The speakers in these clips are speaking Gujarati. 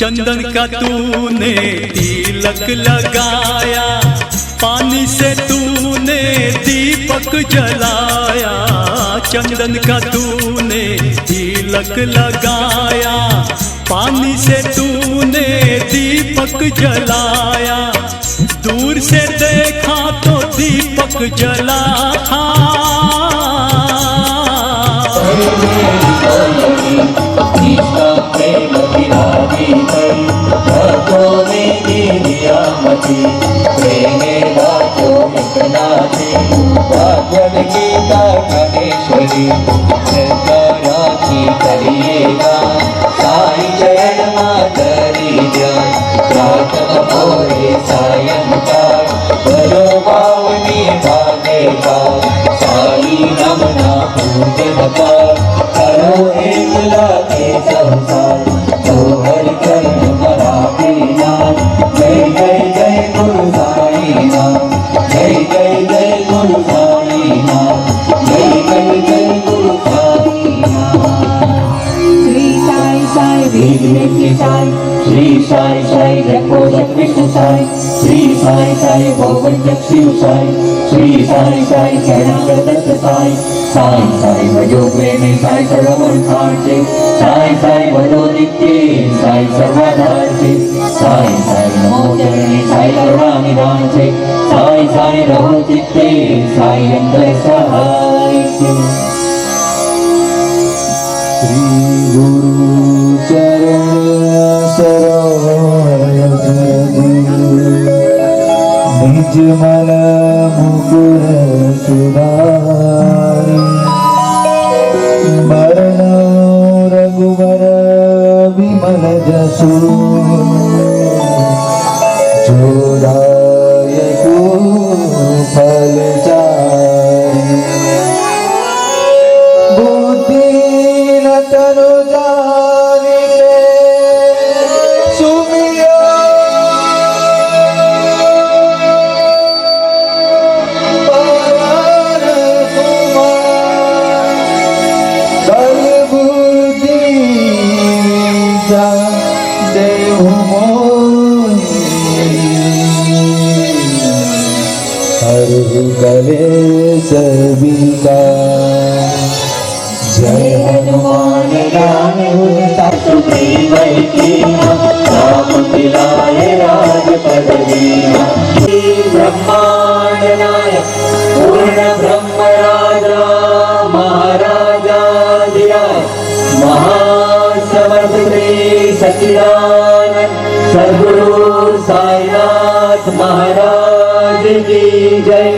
चंदन का तूने तिलक लगाया, पानी से तूने दीपक जलाया। चंदन का तूने तिलक लगाया, पानी से तूने दीपक जलाया। दूर से देखा तो दीपक जला था, गीता गणेश्वरी राखी करिएगा, साई चरण मातरी ध्यान प्रातः भोरे सायंकाल करो पावनी भागेगा। साई नमना पूजन का करो एकला के संसार, तो हर चरण मराठे नाम। जय जय जय गुरु साई नाम, जय जय जय गुरु साई नाम, जय जय जय गुरु साई नाम। श्री साई साई वेद साई, श्री साई साई जगपोषक विष्णु साई, श्री साई साई भोगवंतक शिव साई, श्री साई साई शरणागत दत्त साई। साई साई भजो प्रेमे साई सर्वमंगलार्थे, साई साई भजो नित्ये साई सर्वधार्थे। साई साई नमो चरणे साई करुणानिधाने, साई साई रहो चित्ते साई अंतर सहायते। श्री गुरु चरण सरोज निज मन मुकुर सुधारि, मरण रघुवर विमल जसु जो दायक फल चारि। बुद्धि न तनु जानिके सुमिरो, कलेश विका। जय हनुमान ज्ञान सुग्रीव कीन्हा, राम मिलाए राजपद दीन्हा। ब्रह्मांड नायक पूर्ण ब्रह्म राजा, महाराजा धीराज महासमर्थ श्री सच्चिदानंद सद्गुरु साईनाथ महाराज की जय।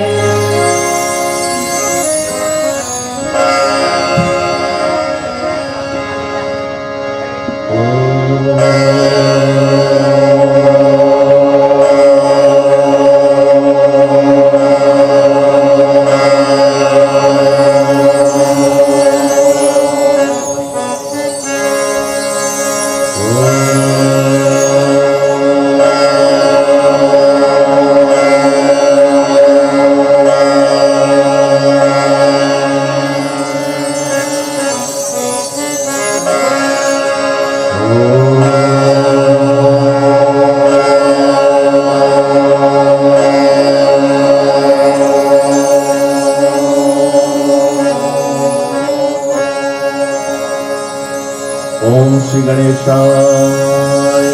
ओम श्री गणेशाय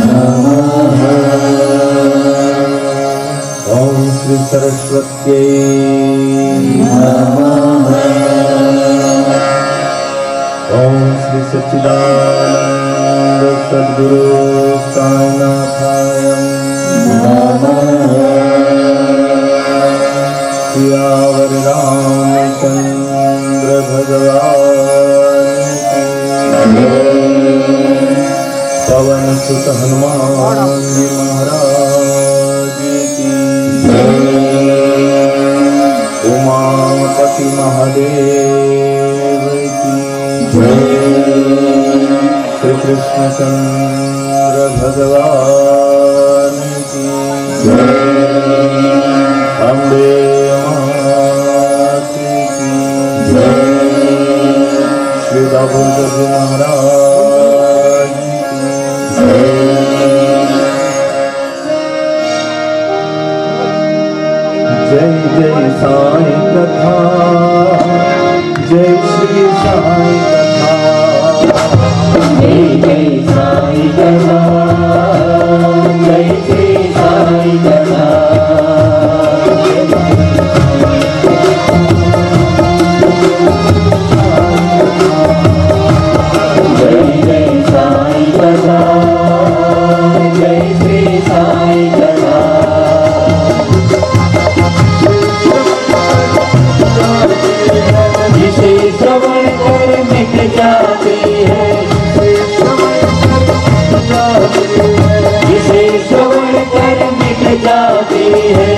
नमः। ओम श्री सरस्वत्यै नमः। ओम श्री सच्चिदानंद सद्गुरु साईनाथाय नमः। सियावर रामचंद्र भगवान पवन सुत हनुमान महाराज की उमापति महादेव की श्री कृष्ण चंद्र भगवान की अम्बे माता की श्री दाभोलकर महाराज की गाती है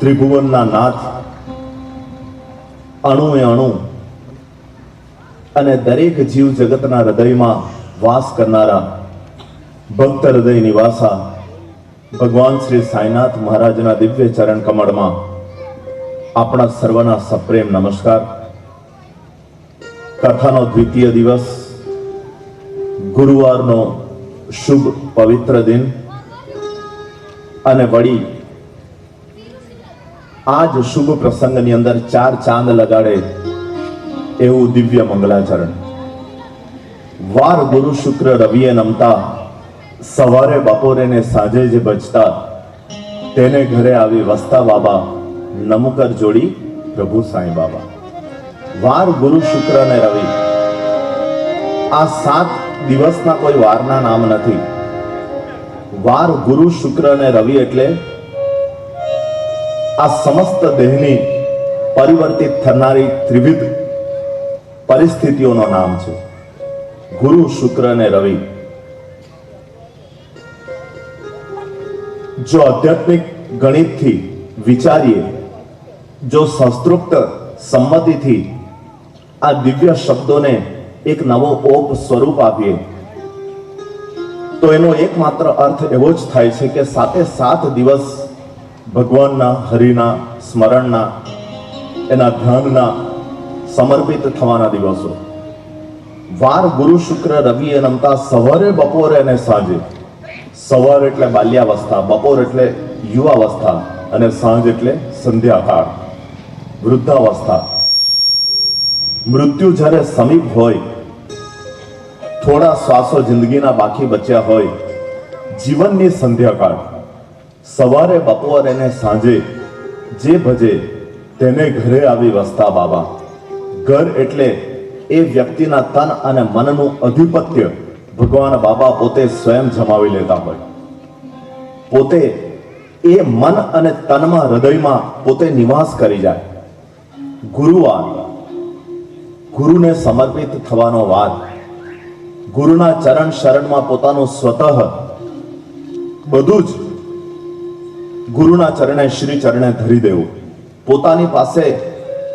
ત્રિભુવનના નાથ, અણુએ અણુ અને દરેક જીવ જગતના હૃદયમાં વાસ કરનારા ભક્ત હૃદય નિવાસા ભગવાન શ્રી સાંઈનાથ મહારાજના દિવ્ય ચરણ કમળમાં આપણા સર્વના સપ્રેમ નમસ્કાર. કથાનો દ્વિતીય દિવસ, ગુરુવારનો શુભ પવિત્ર દિન અને વળી આજ શુભ પ્રસંગની અંદર 4 ચાંદ લગાડે એવું દિવ્ય મંગલાચરણ. વાર ગુરુ શુક્ર રવિએ નમતા, સવારે બપોરે ને સાંજે જે બચતા, તેને ઘરે આવી વસતા બાબા, નમકર જોડી પ્રભુ સાંઈ બાબા. વાર ગુરુ શુક્ર ને રવિ, આ 7 દિવસના કોઈ વારના નામ નથી. વાર ગુરુ શુક્ર ને રવિ એટલે આ સમસ્ત દેહની પરિવર્તિત થનારી ત્રિવિધ પરિસ્થિતિઓનો નામ છે. ગુરુ શુક્ર ને રવિ. જો આધ્યાત્મિક ગણિતથી વિચારીએ, જો શાસ્ત્રોક્ત સંમતિથી આ દિવ્ય શબ્દોને એક નવો ઓપ સ્વરૂપ આપીએ તો એનો એકમાત્ર અર્થ એવો જ થાય છે કે 7 દિવસ ભગવાનના, હરિના સ્મરણના, એના ધ્યાનના સમર્પિત થવાના દિવસો. વાર ગુરુ શુક્ર રવિએ નમતા, સવારે બપોરે અને સાંજે. સવાર એટલે બાલ્યાવસ્થા, બપોર એટલે યુવાવસ્થા અને સાંજ એટલે સંધ્યાકાળ, વૃદ્ધાવસ્થા. મૃત્યુ જ્યારે સમીપ હોય, થોડા શ્વાસો જિંદગીના બાકી બચ્યા હોય, જીવનની સંધ્યાકાળ, સવારે બપોરે અને સાંજે જે ભજે તેને ઘરે આવી વસતા બાબા. ઘર એટલે એ વ્યક્તિના તન અને મનનું અધિપત્ય ભગવાન બાબા પોતે સ્વયં જમાવી લેતા હોય. પોતે એ મન અને તનમાં, હૃદયમાં પોતે નિવાસ કરી જાય. ગુરુવાર, ગુરુને સમર્પિત થવાનો વાર. ગુરુના ચરણ શરણમાં પોતાનું સ્વતઃ બધું જ ગુરુના ચરણે, શ્રી ચરણે ધરી દેવું. પોતાની પાસે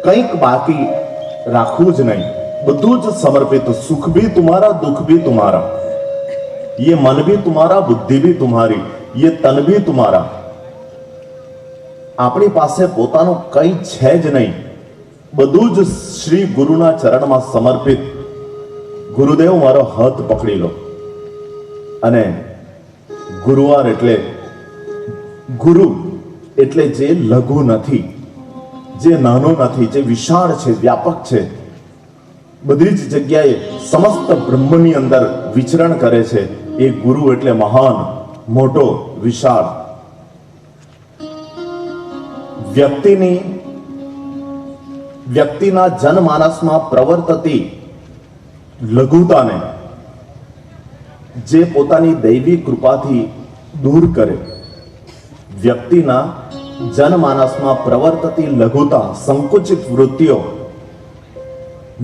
કંઈક બાકી રાખવું જ નહીં, બધું જ સમર્પિત. સુખ ભી તુમ્હારા, દુઃખ ભી તુમ્હારા, ये मन भी तुम्हारा, बुद्धि भी तुम्हारी, ये तन भी तुम्हारा. આપણી પાસે પોતાનું કંઈ છે જ નહીં, બધું જ શ્રી ગુરુના ચરણમાં સમર્પિત. ગુરુદેવ મારો હાથ પકડી લો. અને ગુરુવાર એટલે, ગુરુ એટલે જે લઘુ નથી, જે નાનો નથી, જે વિશાળ છે, વ્યાપક છે, બધી જ જગ્યાએ સમસ્ત બ્રહ્મની અંદર વિચરણ કરે છે. એ ગુરુ એટલે મહાન, મોટો, વિશાળ. વ્યક્તિના જનમાનસમાં પ્રવર્તતી લઘુતાને જે પોતાની દૈવી કૃપાથી દૂર કરે. વ્યક્તિના જનમાનસમાં પ્રવર્તતી લઘુતા, સંકુચિત વૃત્તિઓ,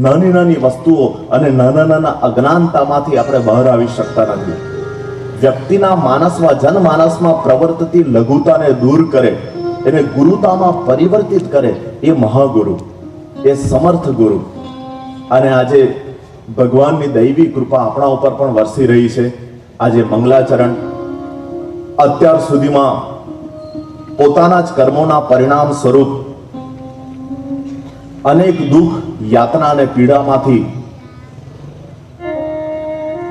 નાની નાની વસ્તુઓ અને નાના નાના અજ્ઞાનતામાંથી આપણે બહાર આવી શકતા નથી. વ્યક્તિના માનસમાં, જનમાનસમાં પ્રવર્તતી લઘુતાને દૂર કરે, એને ગુરુતામાં પરિવર્તિત કરે, એ મહાગુરુ, એ સમર્થ ગુરુ. અને આજે ભગવાનની દૈવી કૃપા આપણા ઉપર પણ વરસી રહી છે. આજે મંગલાચરણ, અત્યાર સુધીમાં પોતાના જ કર્મોના પરિણામ સ્વરૂપ અનેક દુઃખ, યાતના અને પીડામાંથી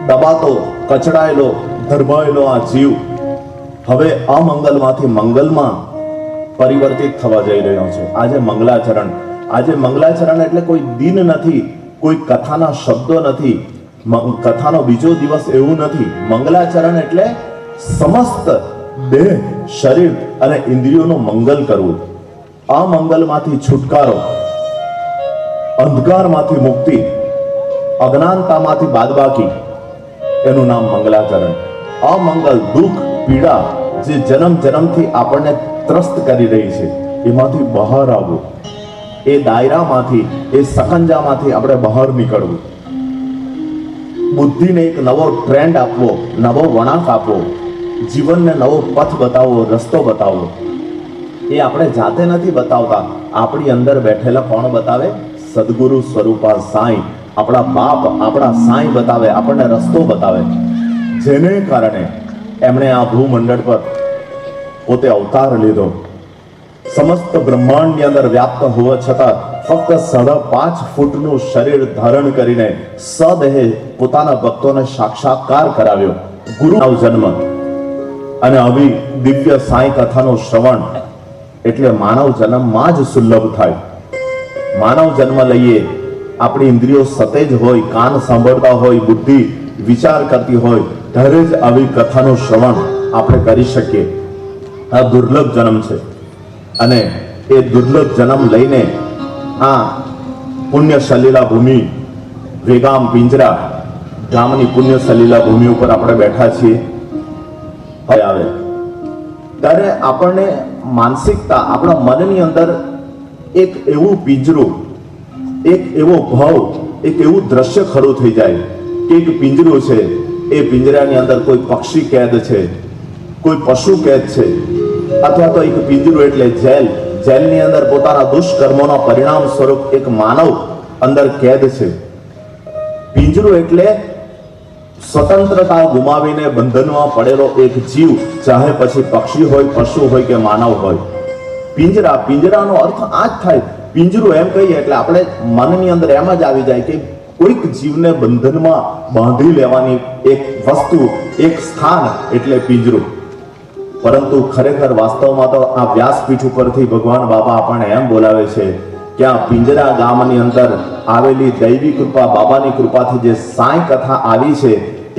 દબાતો, કચડાયેલો, ધરબાયેલો આ જીવ હવે અમંગલમાંથી મંગલમાં પરિવર્તિત થવા જઈ રહ્યો છે. આજે મંગલાચરણ એટલે કોઈ દિન નથી, કોઈ કથાના શબ્દો નથી, કથાનો બીજો દિવસ એવું નથી. મંગલાચરણ એટલે સમસ્ત દેહ, શરીર અને ઇન્દ્રિયોનું મંગલ કરવું, અમંગલમાંથી છુટકારો, અંધકારમાંથી મુક્તિ, અજ્ઞાનતામાંથી બાદબાકી, એનું નામ મંગલાચરણ. અમંગલ, દુઃખ, પીડા જે જન્મથી આપણને ત્રસ્ત કરી રહી છે એમાંથી બહાર આવવું, એ દાયરામાંથી, એ સકંજામાંથી આપણે બહાર નીકળવું, બુદ્ધિને એક નવો ટ્રેન્ડ આપવો, નવો વળાંક આપવો, જીવનને નવો પથ બતાવવો, રસ્તો બતાવવો. એ આપણે જાતે નથી બતાવતા, આપણી અંદર બેઠેલા કોણ બતાવે? સદગુરુ સ્વરૂપા સાંઈ, આપણા બાપ, આપણા સાંઈ બતાવે, આપણને રસ્તો બતાવે. જેને કારણે એમણે આ ભૂમંડળ પર પોતે અવતાર લીધો. સમસ્ત બ્રહ્માંડની અંદર વ્યાપ્ત હોવા છતાં ફક્ત 5.5 ફૂટનું શરીર ધારણ કરીને સદેહે પોતાના ભક્તોને સાક્ષાત્કાર કરાવ્યો. ગુરુનો જન્મ અને આવી દિવ્ય સાંઈ કથાનો શ્રવણ એટલે માનવ જન્મમાં જ સુલભ થાય. માનવ જન્મ લઈએ, આપણી ઇન્દ્રિયો સતેજ હોય, કાન સાંભળતા હોય, બુદ્ધિ વિચાર કરતી હોય, ત્યારે જ આવી કથાનું શ્રવણ આપણે કરી શકીએ. આ દુર્લભ જન્મ છે અને એ દુર્લભ જન્મ લઈને આ પુણ્ય સલીલા ભૂમિ, વેગામ પિંજરા ગામની પુણ્ય સલીલા ભૂમિ ઉપર આપણે બેઠા છીએ. આવે ત્યારે આપણને માનસિકતા, આપણા મનની અંદર એક એવું પિંજરું, એક એવો ભાવ, એક એવું દ્રશ્ય ખડું થઈ જાય કે એક પિંજરું છે, એ પિંજરાની અંદર કોઈ પક્ષી કેદ છે, કોઈ પશુ કેદ છે, અથવા તો એક પિંજરું એટલે જેલની અંદર પોતાના દુષ્કર્મોના પરિણામ સ્વરૂપ એક માનવ અંદર કેદ છે. પિંજરું એટલે સ્વતંત્રતા ગુમાવીને બંધનમાં પડેલો એક જીવ, ચાહે પછી પક્ષી હોય, પશુ હોય કે માનવ હોય. પિંજરાનો અર્થ આ જ થાય. પિંજરું એમ કહીએ એટલે આપણે મનની અંદર એમ જ આવી જાય કે કોઈક જીવને બંધનમાં બાંધી લેવાની એક વસ્તુ, એક સ્થાન એટલે પિંજરું. પરંતુ ખરેખર વાસ્તવમાં તો આ વ્યાસપીઠ ઉપરથી ભગવાન બાબા આપણને એમ બોલાવે છે કે આ પિંજરા ગામની અંદર આવેલી દૈવી કૃપા, બાબાની કૃપાથી જે સાંઈ કથા આવી છે,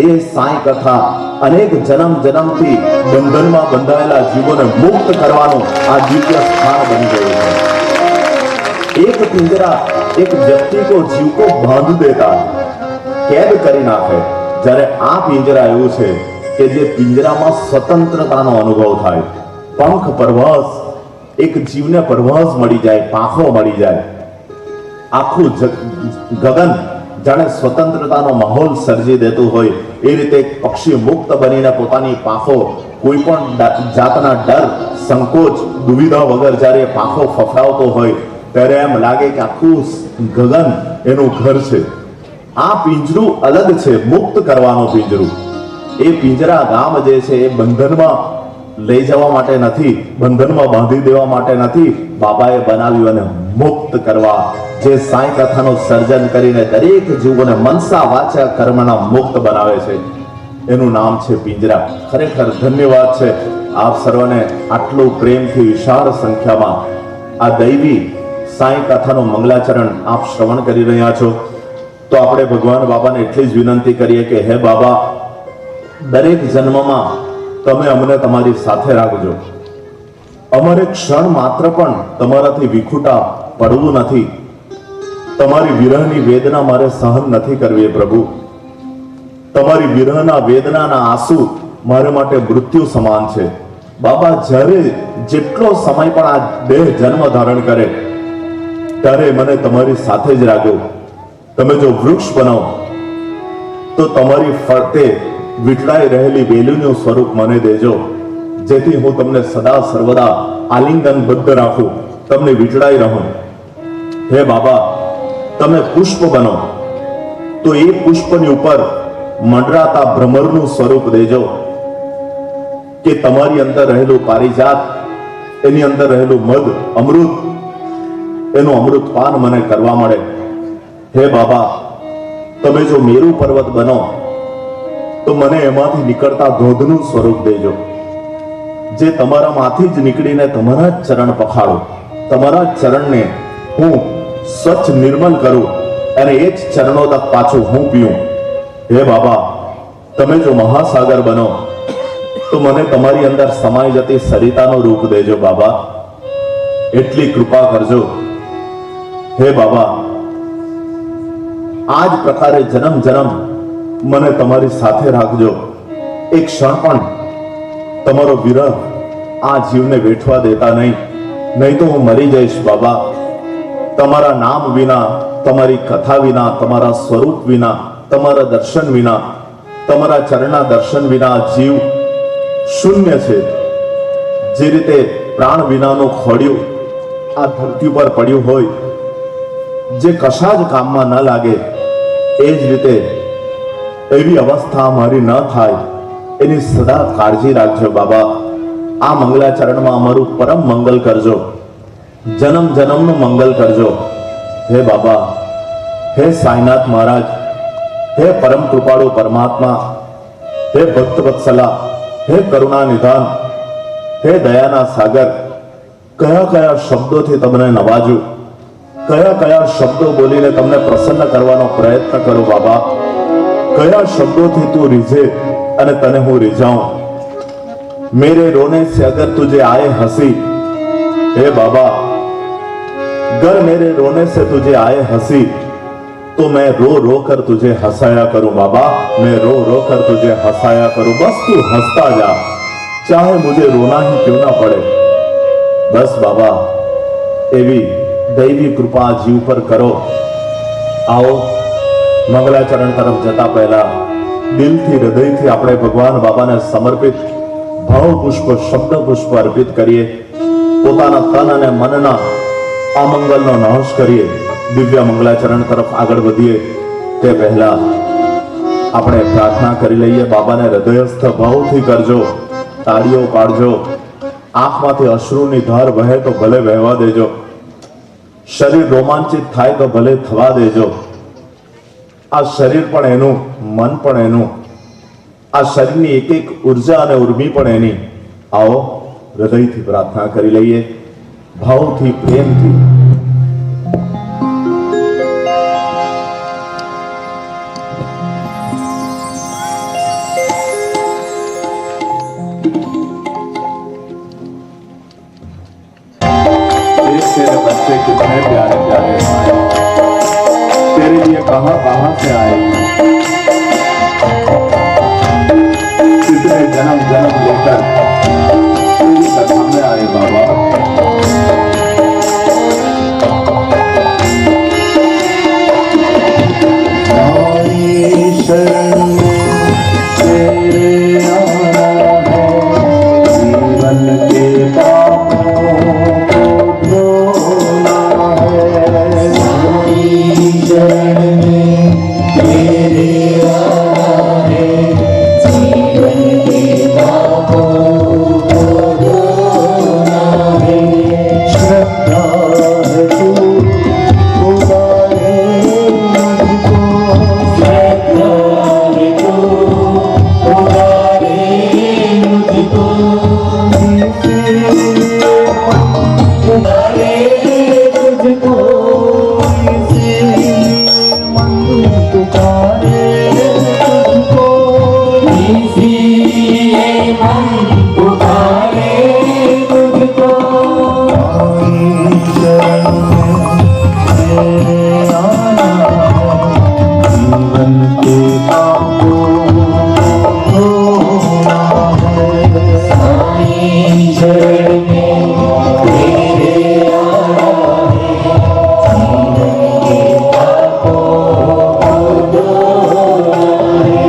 એ સાંઈ કથા અનેક જન્મથી બંધનમાં બંધાયેલા જીવોને મુક્ત કરવાનું આ દિવ્ય સ્થાન બની ગયું છે. એક પિંજરા એક વ્યક્તિ કો જીવ કો બાંધ દેતા, કેદ કરી નાખે. જ્યારે આ પિંજરા એવું છે કે જે પિંજરામાં સ્વતંત્રતાનો અનુભવ થાય, પંખ, પરવાસ, એક જીવને પરવાસ મળી જાય, પાંખો મળી જાય. આખું ગગન જાણે સ્વતંત્રતાનો માહોલ સર્જી દેતું હોય એ રીતે એક પક્ષી મુક્ત બનીને પોતાની પાંખો કોઈ પણ જાતના ડર, સંકોચ, દુવિધા વગર જ્યારે પાંખો ફફડાવતો હોય ત્યારે એમ લાગે કે આખું ગગન એનું ઘર છે. આ પિંજરું અલગ છે, મુક્ત કરવાનું પિંજરું. એ પિંજરા ગામ જે છે એ બંધનમાં લઈ જવા માટે નથી, બંધનમાં બાંધી દેવા માટે નથી, બાબાએ બનાવ્યું અને મુક્ત કરવા. જે સાંઈ કથાનું સર્જન કરીને દરેક જીવોને મનસા વાચા કર્મના મુક્ત બનાવે છે, એનું નામ છે પિંજરા. ખરેખર ધન્યવાદ છે આપ સર્વને આટલું પ્રેમથી વિશાળ સંખ્યામાં આ દૈવી સાંઈ કથાનું મંગલાચરણ આપ શ્રવણ કરી રહ્યા છો. તો આપણે ભગવાન બાબાને એટલી જ વિનંતી કરીએ કે હે બાબા, દરેક જન્મમાં તમે અમને તમારી સાથે રાખજો. અમારે ક્ષણ માત્ર પણ તમારાથી વિખૂટા પડવું નથી. તમારી વિરહની વેદના મારે સહન નથી કરવી પ્રભુ. તમારી વિરહના વેદનાના આંસુ મારા માટે મૃત્યુ સમાન છે. બાબા, જ્યારે જેટલો સમય પણ આ દેહ જન્મ ધારણ કરે ત્યારે મને તમારી સાથે જ રાખો. તમે જો વૃક્ષ બનાવો તો તમારી ફરતે વીંટળાઈ રહેલી વેલીનું સ્વરૂપ મને દેજો, જેથી હું તમને સદા સર્વદા આલિંગનબદ્ધ રાખું, તમને વીંટળાઈ રહું. હે બાબા, તમે પુષ્પ બનો તો એ પુષ્પની ઉપર મંડરાતા ભ્રમરનું સ્વરૂપ દેજો. કે તમારી અંદર રહેલું પારિજાત, એની અંદર રહેલું મધ, અમૃત, એનું અમૃત પાન મને કરવા મળે. હે બાબા, તમે જો મેરુ પર્વત બનો તો મને એમાંથી નીકળતા ધોધનું સ્વરૂપ દેજો, જે તમારામાંથી જ નીકળીને તમારા જ ચરણ પખાડો, તમારા જ ચરણને હું સ્વચ્છ નિર્મલ કરું અને એ જ ચરણો તક પાછું હું પીઉં. હે બાબા, તમે જો મહાસાગર બનો તો મને તમારી અંદર સમાઈ જતી સરિતાનું રૂપ દેજો બાબા, એટલી કૃપા કરજો. હે બાબા, આ જ પ્રકારે જન્મ જન્મ મને તમારી સાથે રાખજો. એક ક્ષણ પણ તમારો વિરહ આ જીવને વેઠવા દેતા નહીં, નહીં તો હું મરી જઈશ બાબા. તમારા નામ વિના, તમારી કથા વિના, તમારા સ્વરૂપ વિના, તમારા દર્શન વિના, તમારા ચરણના દર્શન વિના જીવ શૂન્ય છે. જે રીતે પ્રાણ વિનાનું ખોડિયું આ ધરતી પર પડ્યું હોય, જે કશા જ કામમાં ન લાગે, એ જ રીતે એવી અવસ્થા મારી ન થાય એની સદા કાળજી રાખજો બાબા. આ મંગલાચરણમાં અમારું પરમ મંગલ કરજો, જન્મ જન્મનું મંગલ કરજો. હે બાબા, હે સાઈનાથ મહારાજ, હે પરમ કૃપાળુ પરમાત્મા, હે ભક્ત વત્સલા, હે કરુણા નિધાન, હે દયાના સાગર, કયા કયા શબ્દોથી તમને નવાજું, કયા કયા શબ્દો બોલીને તમને પ્રસન્ન કરવાનો પ્રયત્ન કરું બાબા. કયા શબ્દોથી તું રીઝે અને તને હું રીઝાઉં. मेरे रोने से अगर तुझे आए हंसी, हे बाबा, अगर मेरे रोने से तुझे आए हंसी तो मैं रो रो कर तुझे हंसाया करूं बाबा, मैं रो रो कर तुझे हंसाया करूं. बस तू हंसता जा, चाहे मुझे रोना ही क्यों ना पड़े. बस बाबा, एवी दैवी कृपा जीव पर करो. आओ मंगलाचरण तरफ जता पहला दिलथी हृदयथी આપણે ભગવાન બાબાને સમર્પિત ભાવ પુષ્પ, શબ્દ પુષ્પ અર્પિત કરીએ. પોતાના તન અને મનના આ મંગલનો નાશ કરીએ. દિવ્ય મંગલાચરણ તરફ આગળ વધીએ તે પહેલા આપણે પ્રાર્થના કરી લઈએ. બાબાને હૃદયસ્થ ભાવથી કરજો, તાળીઓ પાડજો. આંખમાંથી અશ્રુની ધાર વહે તો ભલે વહેવા દેજો, શરીર રોમાંચિત થાય તો ભલે થવા દેજો. આ શરીર પણ એનું, મન પણ એનું, આ શરીરની એક એક ઉર્જા અને ઉર્મી પણ એની. આવો હૃદયથી પ્રાર્થના કરી લઈએ, ભાવથી, પ્રેમથી. तेरे बच्चे कितने प्यारे प्यारे हैं, तेरे लिए कहां कहां से आए हैं, कितने जन्म जन्म लेकर तेरी कथा में आए बाबा. शरण में तेरे आना है, जीवन के पापों को धोना है. शरण में तेरे आना है, जीवन के पापों को धोना है. श्रद्धा है तू उबारे मुझको, श्रद्धा है तू उबारे मुझको. उबारे मुझको, मन पुकारे तुझको, इसीलिए मन पुकारे तुझको. शरण में तेरे आना है, जीवन के पापों को धोना है. साईं शरण में तेरे आना है, जीवन के पापों को धोना है.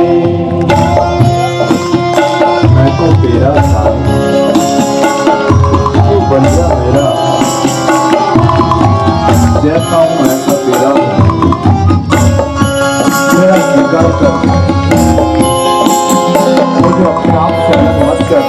मैं तो तेरा साईं, तू बन जा मेरा, जैसा हूं ऐसा तेरा हूं. मेरा स्वीकार कर, मुझे अपने आप से अलग मत कर.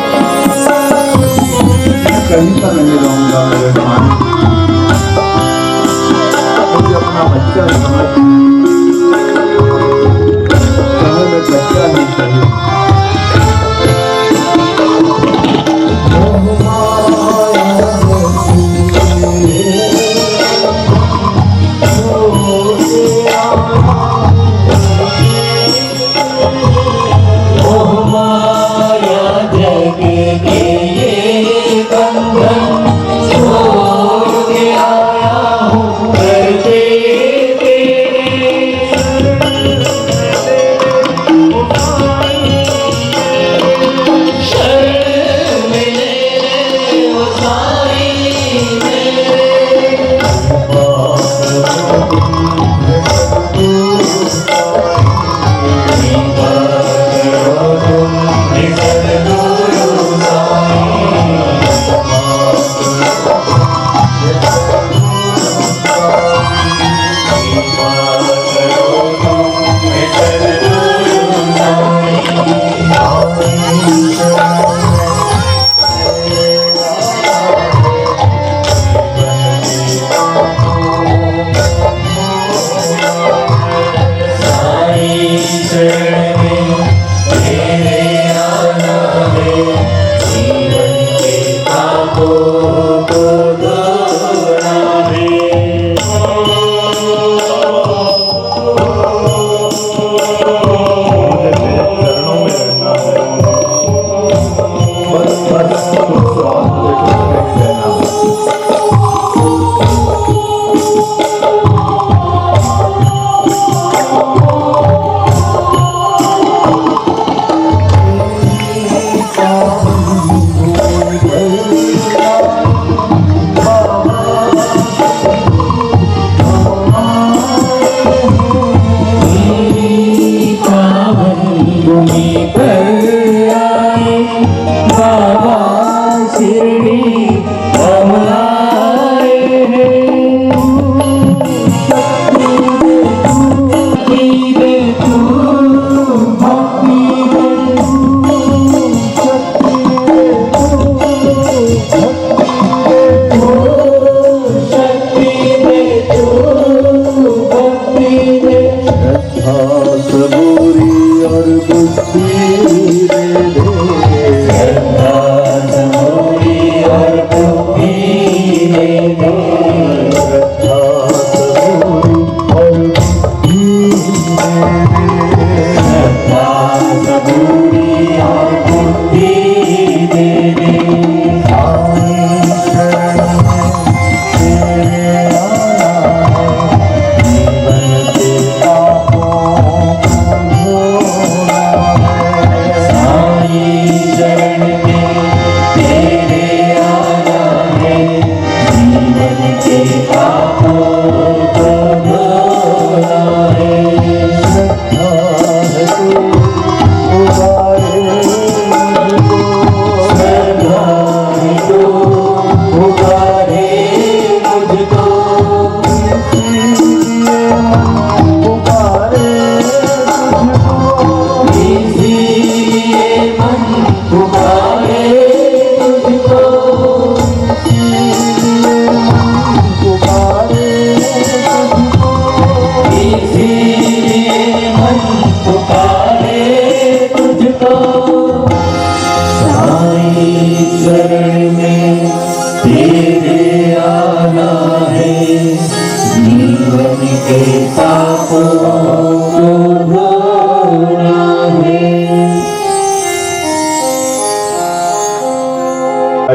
के ये बंधन छोड़ के आया हूँ करते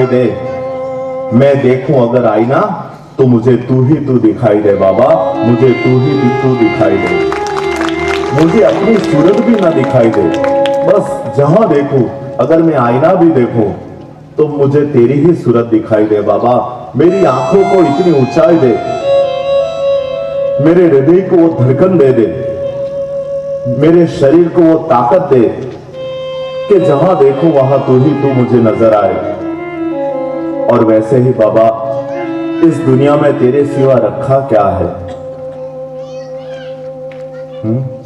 दे, मैं देखूं अगर आईना तो मुझे तू ही तू दिखाई दे बाबा, मुझे तू ही तू दिखाई दे। मुझे अपनी सूरत भी ना दिखाई दे, बस जहां देखूं अगर मैं आईना भी देखूं तो मुझे तेरी ही सूरत दिखाई दे बाबा। मेरी आंखों को इतनी ऊंचाई दे, मेरे हृदय को वो धड़कन दे दे, मेरे शरीर को वो ताकत दे कि जहां देखूं वहां तू ही तू मुझे नजर आए। और वैसे ही बाबा, इस दुनिया में तेरे सिवा रखा क्या है?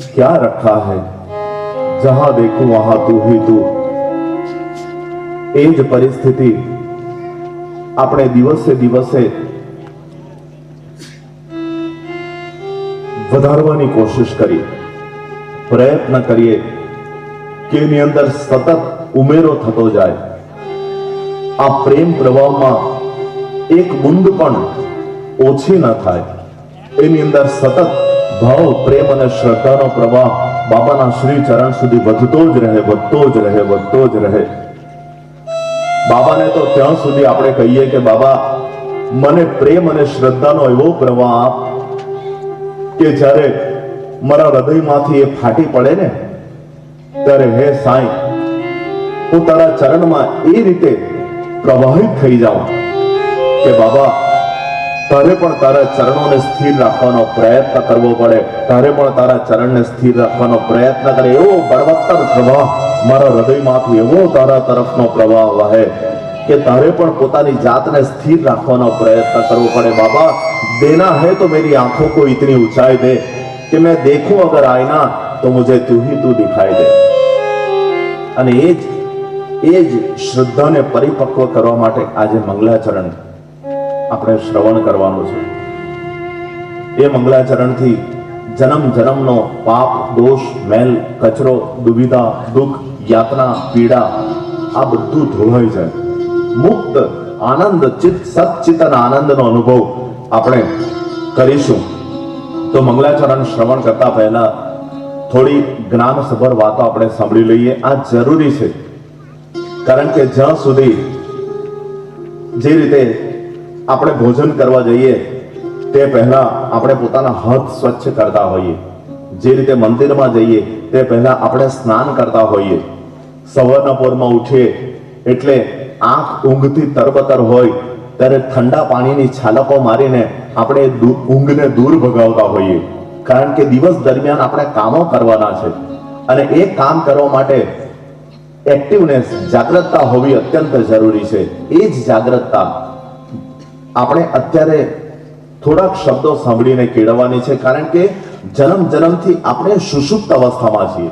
क्या रखा है? जहां देखूं वहां तू ही तू। एज परिस्थिति આપણે દિવસે દિવસે વધારવાની કોશિશ કરીએ, પ્રયત્ન કરીએ કે એની અંદર સતત ઉમેરો થતો જાય। આ પ્રેમ પ્રવાહમાં એક બુંદ પણ ઓછી ન થાય, એની અંદર સતત ભાવ, પ્રેમ અને શ્રદ્ધાનો પ્રવાહ બાબાના શ્રી ચરણ સુધી વધતો જ રહે, વધતો જ રહે, વધતો જ રહે। બાબાને તો ત્યાં સુધી આપણે કહીએ કે બાબા મને પ્રેમ અને શ્રદ્ધાનો એવો પ્રવાહ આપ કે જ્યારે મારા હૃદયમાંથી એ ફાટી પડે ને ત્યારે હે સાંઈ હું તારા ચરણમાં એ રીતે પ્રવાહિત થઈ જાઉં કે બાબા તારે પણ તારા ચરણોને સ્થિર રાખવાનો પ્રયત્ન કરવો પડે, તારે પણ તારા ચરણને સ્થિર રાખવાનો પ્રયત્ન કરે, એવો બળવત્તર પ્રવાહ મારા હૃદયમાંથી એવો તારા તરફનો પ્રવાહ વહે કે તારે પણ પોતાની જાતને સ્થિર રાખવાનો પ્રયત્ન કરવો પડે। बाबा देना है तो मेरी आंखों को इतनी ऊंचाई दे कि मैं देखूं अगर आईना तो मुझे तू ही तू दिखाई दे। અને એ જ શ્રદ્ધાને પરિપક્વ કરવા માટે આજે મંગલાચરણ આપણે શ્રવણ કરવાનું છે। એ મંગલાચરણથી જન્મ જન્મનો પાપ દોષ મેલ કચરો દુવિધા દુઃખ યાતના પીડા આ બધું ધોવાઈ જાય, મુક્ત આનંદ ચિત્ત સચ્ચિતન આનંદનો અનુભવ આપણે કરીશું। તો મંગલાચરણ શ્રવણ કરતા પહેલા થોડી જ્ઞાનસભર વાતો આપણે સાંભળી લઈએ। આ જરૂરી છે, કારણ કે જ્યાં સુધી જે રીતે આપણે ભોજન કરવા જઈએ તે પહેલા આપણે પોતાના હાથ સ્વચ્છ કરતા હોઈએ, જે રીતે મંદિરમાં જઈએ તે પહેલા આપણે સ્નાન કરતા હોઈએ, સવારના પોરમાં ઉઠીએ એટલે આંખ ઊંઘથી તરબતર હોય ત્યારે ઠંડા પાણીની છાલકો મારીને આપણે ઊંઘને દૂર ભગાવતા હોઈએ, કારણ કે દિવસ દરમિયાન આપણે કામો કરવાના છે અને એ કામ કરવા માટે એક્ટિવનેસ જાગૃતતા હોવી અત્યંત જરૂરી છે। એ જ જાગૃતતા આપણે અત્યારે થોડાક શબ્દો સાંભળીને કેળવવાની છે, કારણ કે જન્મ જન્મથી આપણે સુષુપ્ત અવસ્થામાં છીએ।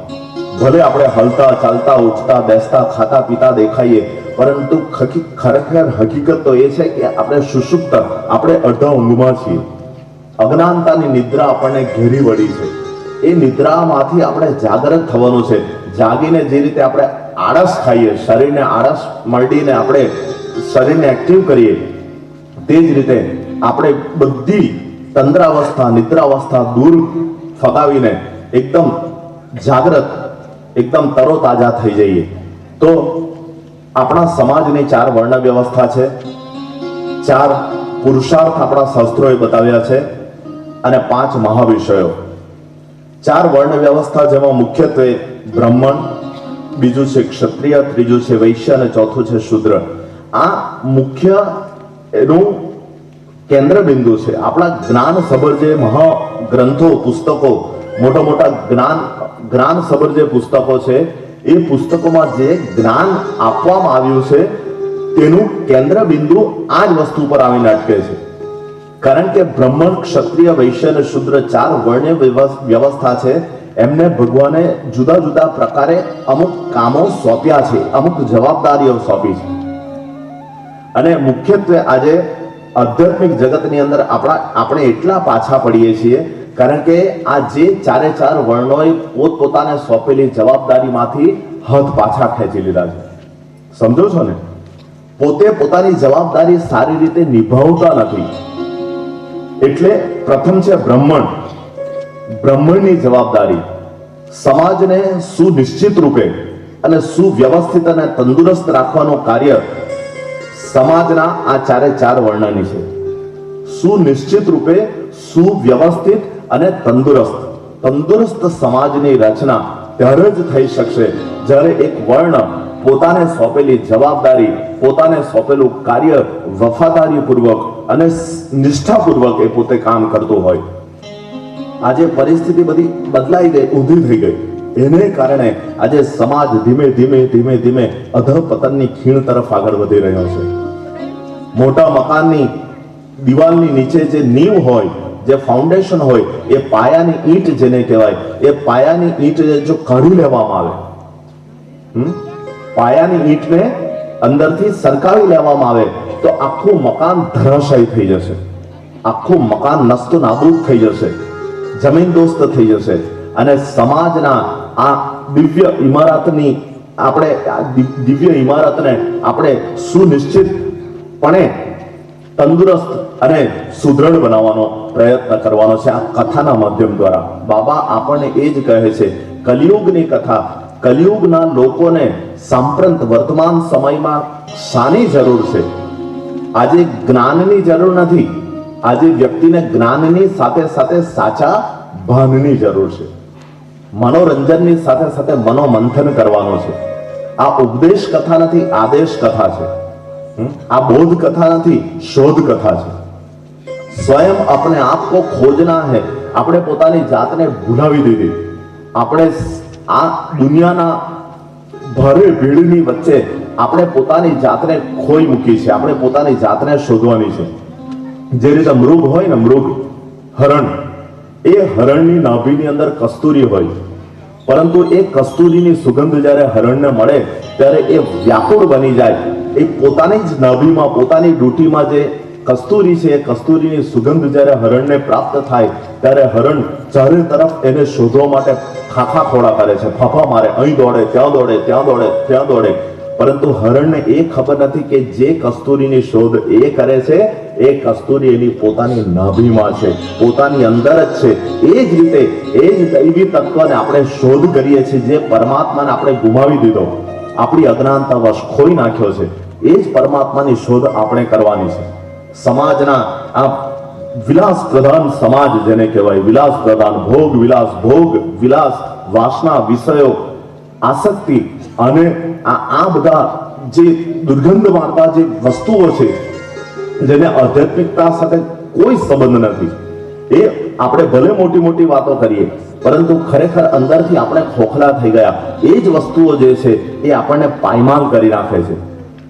ભલે આપણે હલતા ચાલતા ઉઠતા બેસતા ખાતા પીતા દેખાઈએ, પરંતુ ખરેખર હકીકત તો એ છે કે આપણે સુષુપ્ત, આપણે અડધા ઊંઘમાં છીએ। અજ્ઞાનતાની નિદ્રા આપણને ઘેરી વળી છે, એ નિદ્રામાંથી આપણે જાગૃત થવાનું છે। જાગીને જે રીતે આપણે આળસ ખાઈએ, શરીરને આળસ મળીને આપણે શરીરને એક્ટિવ કરીએ, તે જ રીતે આપણે બધી તંદ્રાવસ્થા નિદ્રાવસ્થા દૂર ફગાવીને એકદમ જાગૃત એકદમ તરોતાજા થઈ જઈએ। તો આપણા સમાજની 4 વર્ણ વ્યવસ્થા છે, 4 પુરુષાર્થ આપણા શાસ્ત્રોએ બતાવ્યા છે અને 5 મહાવિષયો। 4 વર્ણ વ્યવસ્થા જેમાં મુખ્યત્વે બ્રાહ્મણ, બીજું છે ક્ષત્રિય, ત્રીજું છે વૈશ્ય અને ચોથું છે શૂદ્ર। આ મુખ્ય એનું કેન્દ્ર બિંદુ છે। આપણા જ્ઞાન સભર જે મહાગ્રંથો પુસ્તકો, મોટા મોટા જ્ઞાન સભર જે પુસ્તકો છે, એ પુસ્તકોમાં જે જ્ઞાન આપવામાં આવ્યું છે તેનું કેન્દ્ર બિંદુ આ જ વસ્તુ પર આવીને અટકે છે, કારણ કે બ્રાહ્મણ, ક્ષત્રિય, વૈશ્ય અને શૂદ્ર 4 વર્ણ વ્યવસ્થા છે। એમને ભગવાને જુદા જુદા પ્રકારે અમુક કામો સોંપ્યા છે, અમુક જવાબદારીઓ સોંપી છે। અને મુખ્યત્વે આજે આધ્યાત્મિક જગતની અંદર આપણે એટલા પાછા પડીએ છીએ, કારણ કે આ જે 4 વર્ણોએ પોતપોતાને સોંપેલી જવાબદારીમાંથી હાથ પાછા ખેંચી લીધા છે। સમજો છો ને? પોતે પોતાની જવાબદારી સારી રીતે નિભાવતા નથી। એટલે પ્રથમ છે બ્રાહ્મણ। બ્રાહ્મણની જવાબદારી સમાજને સુનિશ્ચિત રૂપે અને સુવ્યવસ્થિત અને તંદુરસ્ત રાખવાનું કાર્ય સમાજના આ 4 વર્ણની છે। સુનિશ્ચિત રૂપે સુવ્યવસ્થિત અને તંદુરસ્ત સમાજની રચના ત્યારે જ થઈ શકશે જ્યારે એક વર્ણ પોતાને સોંપેલી જવાબદારી, પોતાને સોંપેલું કાર્ય વફાદારીપૂર્વક અને નિષ્ઠાપૂર્વક એ પોતે કામ કરતું હોય। આજે પરિસ્થિતિ બધી બદલાઈ ગઈ, ઊંધી થઈ ગઈ, એને કારણે આજે સમાજ ધીમે ધીમે અધઃપતનની ખીણ તરફ આગળ વધી રહ્યો છે। મોટા મકાનની દિવાલની નીચે જે નીંવ હોય, જે ફાઉન્ડેશન હોય, એ પાયાની ઈંટ જેને કહેવાય, એ પાયાની ઈંટ જો કાઢી લેવામાં આવે, પાયાની ઈંટને અંદરથી સરકાવી લેવામાં આવે તો આખું મકાન ધરાશાયી થઈ જશે, આખું મકાન નસ્તો નાબૂદ થઈ જશે, જમીન દોસ્ત થઈ જશે। અને સમાજના આ દિવ્ય ઇમારતને આપણે સુનિશ્ચિતપણે તંદુરસ્ત અને સુદૃઢ બનાવવાનો પ્રયત્ન કરવાનો છે આ કથાના માધ્યમ દ્વારા। બાબા આપણને એ જ કહે છે, કલિયુગની કથા કલિયુગના લોકોને સાંપ્રત વર્તમાન સમયમાં શાની જરૂર છે? આજે જ્ઞાનની જરૂર નથી. આજે વ્યક્તિને જ્ઞાનની સાથે સાથે સાચા ભાનની જરૂર છે. મનોરંજનની સાથે સાથે મનોમંથન કરવાનું છે. આ ઉપદેશ કથા નથી, આદેશ કથા છે. આ બોધ કથા નથી, શોધ કથા છે. સ્વયં अपने आप को खोजना है. આપણે પોતાની જાતને ભૂલાવી દીધી. આપણે આ દુનિયાના ભારે ભીડની વચ્ચે આપણે પોતાની જાતને ખોઈ મૂકી છે. આપણે પોતાની જાતને શોધવાની છે. જે રીતે મૃગ હોય ને, મૃગ, હરણ, એ હરણની નાભીની અંદર કસ્તુરી હોય, પરંતુ એ કસ્તુરીની સુગંધ જ્યારે હરણને મળે ત્યારે એ વ્યાકુળ બની જાય. એ પોતાની જ નાભીમાં, પોતાની ડૂટીમાં જે કસ્તુરી છે, એ કસ્તુરીની સુગંધ જ્યારે હરણને પ્રાપ્ત થાય ત્યારે હરણ ચારે તરફ એને શોધવા માટે ખાખા ખોડા કરે છે, ફાફા મારે, અહીં દોડે, ત્યાં દોડે, ત્યાં દોડે, ત્યાં દોડે. પરંતુ હરણને એ ખબર નથી કે જે કસ્તુરીની શોધ એ કરે છે, એ કસ્તુરી એની પોતાની નાભીમાં છે, પોતાની અંદર જ છે. એ જ રીતે એ જ દૈવી તત્વને આપણે શોધ કરીએ છીએ, જે પરમાત્માને આપણે ગુમાવી દીધો, આપણી અજ્ઞાનતાવશ ખોઈ નાખ્યો છે. એ જ પરમાત્માની શોધ આપણે કરવાની છે. સમાજના આ વિલાસ પ્રધાન સમાજ જેને કહેવાય, વિલાસ પ્રધાન, ભોગ વિલાસ, ભોગ વિલાસ, વાસના, વિષયો, આસક્તિ અને આ બધા જે દુર્ગંધ મારતા જે વસ્તુઓ છે, જેને આધ્યાત્મિકતા સાથે કોઈ સંબંધ નથી, એ આપણે ભલે મોટી મોટી વાતો કરીએ, પરંતુ ખરેખર અંદરથી આપણે ખોખલા થઈ ગયા. એ જ વસ્તુઓ જે છે એ આપણને પાયમાલ કરી નાખે છે.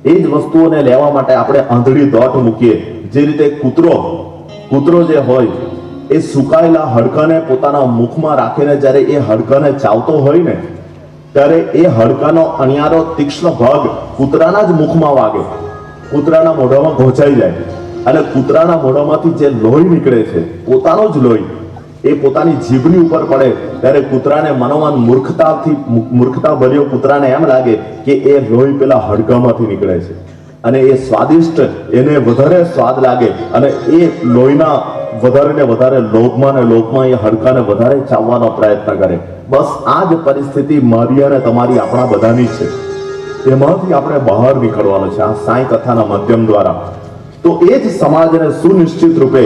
એ જ વસ્તુઓને લેવા માટે આપણે આંધળી દોટ મૂકીએ. જે રીતે કૂતરો જે હોય એ સુકાયેલા હડકાને પોતાના મુખમાં રાખીને જ્યારે એ હડકાને ચાવતો હોય ને, ત્યારે એ હડકાનો અણિયારો તીક્ષ્ણ ભાગ કૂતરાના જ મુખમાં વાગે, કૂતરાના મોઢામાં ઘોંચાઈ જાય, અને કૂતરાના મોઢામાંથી જે લોહી નીકળે છે, પોતાનું જ લોહી, એ પોતાની જીભની ઉપર પડે ત્યારે કૂતરાને મનોમન મૂર્ખતા ભર્યો કૂતરાને એમ લાગે કે એ લોહી પેલા હડકામાંથી નીકળે છે, અને એ સ્વાદિષ્ટ, એને વધારે સ્વાદ લાગે, અને એ લોહીના વધારે ને વધારે લોભમાં ને લોભમાં એ હડકાને વધારે ચાવવાનો પ્રયત્ન કરે. બસ આ જ પરિસ્થિતિ મારી અને તમારી, આપણા બધાની છે. એમાંથી આપણે બહાર નીકળવાનું છે આ સાંઈ કથાના માધ્યમ દ્વારા. તો એ જ સમાજને સુનિશ્ચિત રૂપે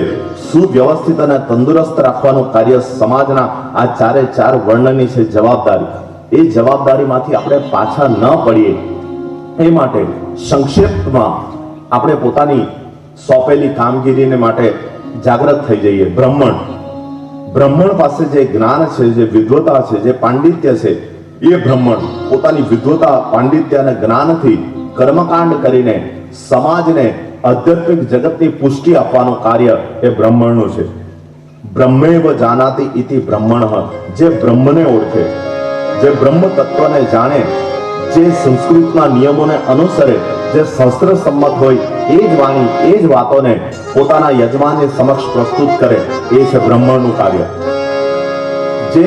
સુવ્યવસ્થિત અને તંદુરસ્ત રાખવાનું કાર્ય સમાજના આ ચારે ચાર વર્ણની છે જવાબદારી. એ જવાબદારીમાંથી આપણે પાછા ન પડીએ એ માટે સંક્ષેપમાં આપણે પોતાની સોંપેલી કામગીરીને માટે જાગૃત થઈ જઈએ. બ્રાહ્મણ પાસે જે જ્ઞાન છે, જે વિદ્વતા છે, જે પાંડિત્ય છે, એ બ્રાહ્મણ પોતાની વિદ્વતા, પાંડિત્ય અને જ્ઞાનથી કર્મકાંડ કરીને સમાજને આધ્યાત્મિક જગતની પુષ્ટિ આપવાનું કાર્ય એ બ્રાહ્મણનું છે. બ્રહ્મેવ જાનાતિ ઇતિ બ્રહ્મણ. જે બ્રહ્મને ઓળખે, જે બ્રહ્મ તત્વને જાણે, જે સંસ્કૃતના નિયમોને અનુસરે, જે શાસ્ત્ર સંમત હોય, એ જ વાણી, એ જ વાતોને પોતાના યજમાનની સમક્ષ પ્રસ્તુત કરે, એ છે બ્રાહ્મણનું કાર્ય. જે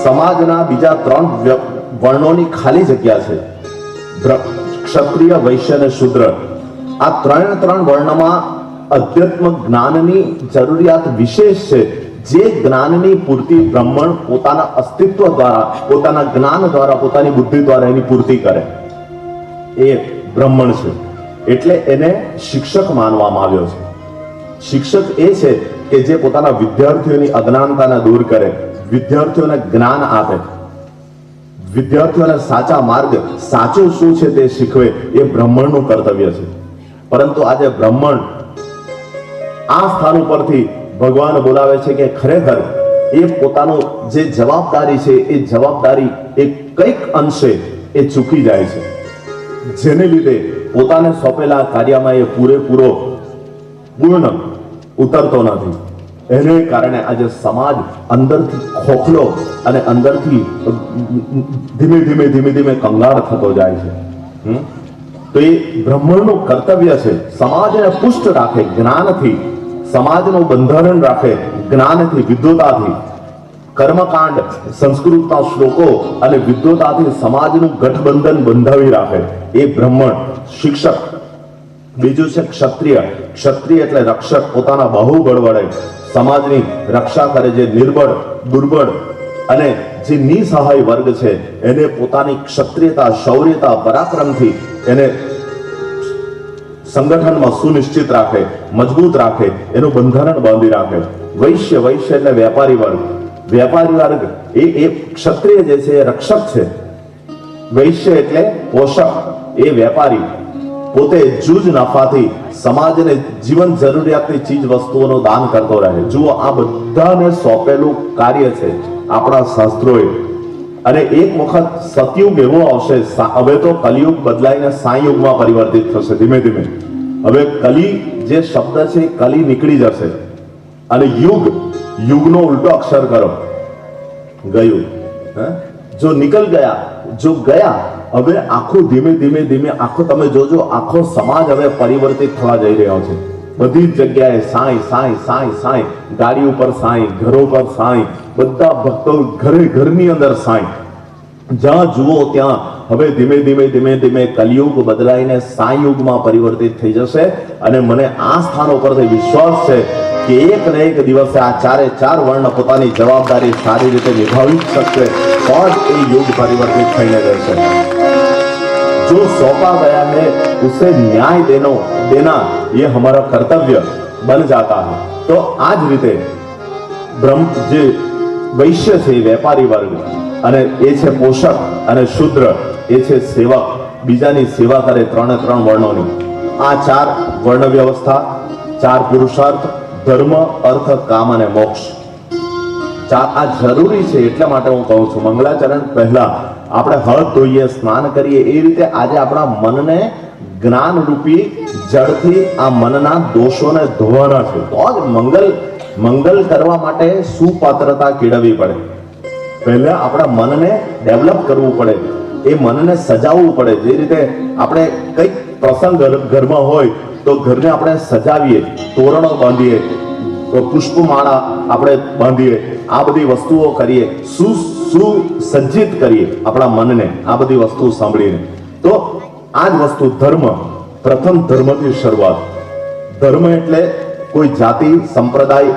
સમાજના બીજા 3 વર્ણોની ખાલી જગ્યા છે, ક્ષત્રિય, વૈશ્ય અને શૂદ્ર, આ 3 વર્ણમાં અધ્યાત્મ જ્ઞાનની જરૂરિયાત વિશેષ છે. જે જ્ઞાનની પૂર્તિ બ્રાહ્મણ પોતાના અસ્તિત્વ દ્વારા, પોતાના જ્ઞાન દ્વારા, પોતાની બુદ્ધિ દ્વારા એની પૂર્તિ કરે, એ બ્રાહ્મણ છે. એટલે એને શિક્ષક માનવામાં આવ્યો છે. શિક્ષક એ છે કે જે પોતાના વિદ્યાર્થીઓની અજ્ઞાનતાને દૂર કરે, વિદ્યાર્થીઓને જ્ઞાન આપે, વિદ્યાર્થીઓને સાચા માર્ગ, સાચું શું છે તે શીખવે, એ બ્રાહ્મણનું કર્તવ્ય છે. પરંતુ આજે બ્રાહ્મણ આ સ્થાન ઉપરથી ભગવાન બોલાવે છે કે ખરેખર એ પોતાનું જે જવાબદારી છે, એ જવાબદારી એ કંઈક અંશે એ ચૂકી જાય છે, જેને લીધે પોતાને સોંપેલા કાર્યમાં એ પૂર્ણ ઉતરતો નથી. એને કારણે આજે સમાજ અંદરથી ખોખલો અને અંદરથી ધીમે ધીમે કંગાળ થતો જાય છે. તો એ બ્રાહ્મણનું કર્તવ્ય છે સમાજને પુષ્ટ રાખે જ્ઞાનથી, સમાજનું બંધારણ રાખે જ્ઞાનથી, વિદ્વતાથી. કર્મકાંડ, સંસ્કૃતના શ્લોકો અને વિદ્વતાથી સમાજનું ગઠબંધન બંધાવી રાખે, એ બ્રાહ્મણ શિક્ષક. બીજું છે ક્ષત્રિય. ક્ષત્રિય એટલે રક્ષક, પોતાના બાહુબળ વડે સમાજની રક્ષા કરે, જે નિર્બળ, દુર્બળ અને જે નિસહાય વર્ગ છે એને પોતાની ક્ષત્રિયતા, શૌર્યતા, પરાક્રમથી એને સંગઠનમાં સુનિશ્ચિત રાખે, મજબૂત રાખે, એનું બંધારણ બાંધી રાખે. વૈશ્ય એટલે વેપારી વર્ગ. વેપારી વર્ગ એ ક્ષત્રિય જે છે એ રક્ષક છે. વૈશ્ય એટલે પોષક, એ વેપારી. પોતે જૂજ નફાથી સમાજને જીવન જરૂરિયાતની ચીજ વસ્તુઓનું દાન કરતો રહે. જુઓ, આ બધાને સોંપેલું કાર્ય છે આપણા શાસ્ત્રોએ. અને એક વખત સતયુગ એવો આવશે, હવે તો કલિયુગ બદલાઈને સાંયુગમાં પરિવર્તિત થશે ધીમે ધીમે. હવે કલી જે શબ્દ છે કલી નીકળી જશે અને યુગનો ઉલટો અક્ષર કરો, ગયું. જો નીકળ ગયા, જો ગયા, હવે આખું ધીમે ધીમે આખો તમે જોજો, આખો સમાજ હવે પરિવર્તિત થવા જઈ રહ્યો છે. બધી જ જગ્યાએ સાંઈ સાંઈ સાંઈ સાંઈ, ગાડી ઉપર સાંઈ, ઘરો પર સાંઈ, બધા ભક્તો ઘરની અંદર સાંઈ. જ્યાં જુઓ ત્યાં હવે ધીમે ધીમે કલિયુગ બદલાઈને સાંયુગમાં પરિવર્તિત થઈ જશે. અને મને આ સ્થાન ઉપરથી વિશ્વાસ છે કે એક ને એક દિવસે આ ચારે ચાર વર્ણ પોતાની જવાબદારી સારી રીતે નિભાવી શકશે, તો જ એ યુગ પરિવર્તિત થઈને રહેશે. जो सौंपा गया है उसे न्याय देना ये हमारा कर्तव्य बन जाता है. तो आज रीते ब्रह्म जे वैश्य છે વેપારી વર્ગ, અને એ છે પોષક, અને શુદ્ર એ છે સેવક, બીજાની સેવા કરે. ત્રણે ત્રણ વર્ણોની આ ચાર વર્ણ વ્યવસ્થા, ચાર પુરુષાર્થ, ધર્મ, અર્થ, કામ અને મોક્ષ. આ જરૂરી છે. એટલા માટે હું કહું છું, મંગલાચરણ પહેલા આપણે હાથ ધોઈએ, સ્નાન કરીએ, એ રીતે આજે આપણા મનને જ્ઞાન રૂપી જળથી આ મનના દોષોને ધોવાના છે. તો જ મંગલ કરવા માટે સુપાત્રતા કેળવવી પડે. પહેલા આપણા મનને ડેવલપ કરવું પડે, એ મનને સજાવવું પડે. જે રીતે આપણે કંઈક પ્રસંગ ઘરમાં હોય તો ઘરને આપણે સજાવીએ, તોરણો બાંધીએ, પુષ્પમાળા આપણે બાંધીએ, આ બધી વસ્તુઓ કરીએ, સુસજ્જિત કરીએ આપણા મનને આ બધી વસ્તુ સાંભળીને. તો આ જ વસ્તુ ધર્મ, પ્રથમ ધર્મથી શરૂઆત. ધર્મ એટલે કોઈ જાતિ, સંપ્રદાય,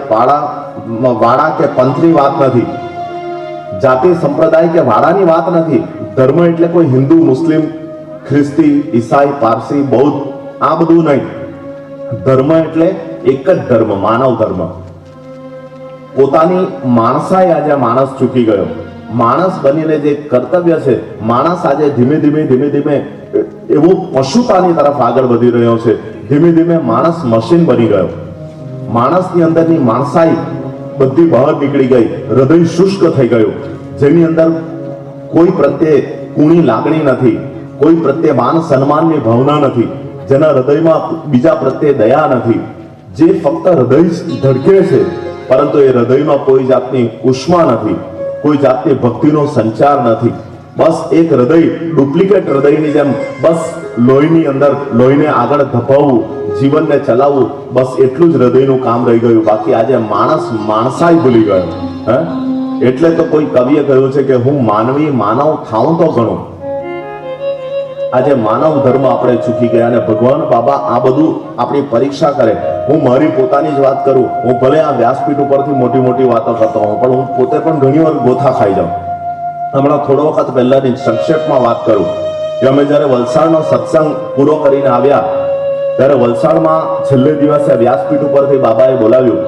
વાડા કે પંથની વાત નથી. જાતિ, સંપ્રદાય કે વાડાની વાત નથી. ધર્મ એટલે કોઈ હિન્દુ, મુસ્લિમ, ખ્રિસ્તી, ઈસાઈ, પારસી, બૌદ્ધ, આ બધું નહીં. ધર્મ એટલે એક જ ધર્મ, માનવ ધર્મ. પોતાની માણસાઈ આજે માણસ ચૂકી ગયો. માણસ બનીને જે કર્તવ્ય છે, માણસ આજે ધીમે ધીમે એવું પશુતાની તરફ આગળ વધી રહ્યો છે. ધીમે ધીમે માણસ મશીન બની ગયો. માણસની અંદરની માણસાઈ બધી બહાર નીકળી ગઈ. હૃદય શુષ્ક થઈ ગયું, જેની અંદર કોઈ પ્રત્યે કુણી લાગણી નથી, કોઈ પ્રત્યે માન સન્માનની ભાવના નથી, જેના હૃદયમાં બીજા પ્રત્યે દયા નથી, જે ફક્ત હૃદય ધડકે છે, પરંતુ એ હૃદયમાં કોઈ જાતની ઉષ્મા નથી, કોઈ જાતની ભક્તિનો સંચાર નથી. બસ એક હૃદય ડુપ્લિકેટ હૃદયની જેમ બસ લોહીની અંદર લોહીને આગળ ધપાવવું, જીવનને ચલાવવું, બસ એટલું જ હૃદયનું કામ રહી ગયું. બાકી આજે માણસાઈ ભૂલી ગયો. એટલે તો કોઈ કવિએ કહ્યું છે કે હું માનવ થાઉં તો ઘણું. આજે માનવ ધર્મ આપણે ચૂકી ગયા, અને ભગવાન બાબા આ બધું આપણી પરીક્ષા કરે. હું મારી પોતાની જ વાત કરું, હું ભલે આ વ્યાસપીઠ ઉપરથી મોટી વાતો કરતો હોઉં, પણ હું પોતે પણ ઘણી વાર ગોથા ખાઈ જાઉં. હમણાં થોડો વખત પહેલાની સંક્ષેપમાં વાત કરું કે અમે જ્યારે વલસાડનો સત્સંગ પૂરો કરીને આવ્યા, ત્યારે વલસાડમાં છેલ્લે દિવસે વ્યાસપીઠ ઉપરથી બાબાએ બોલાવ્યું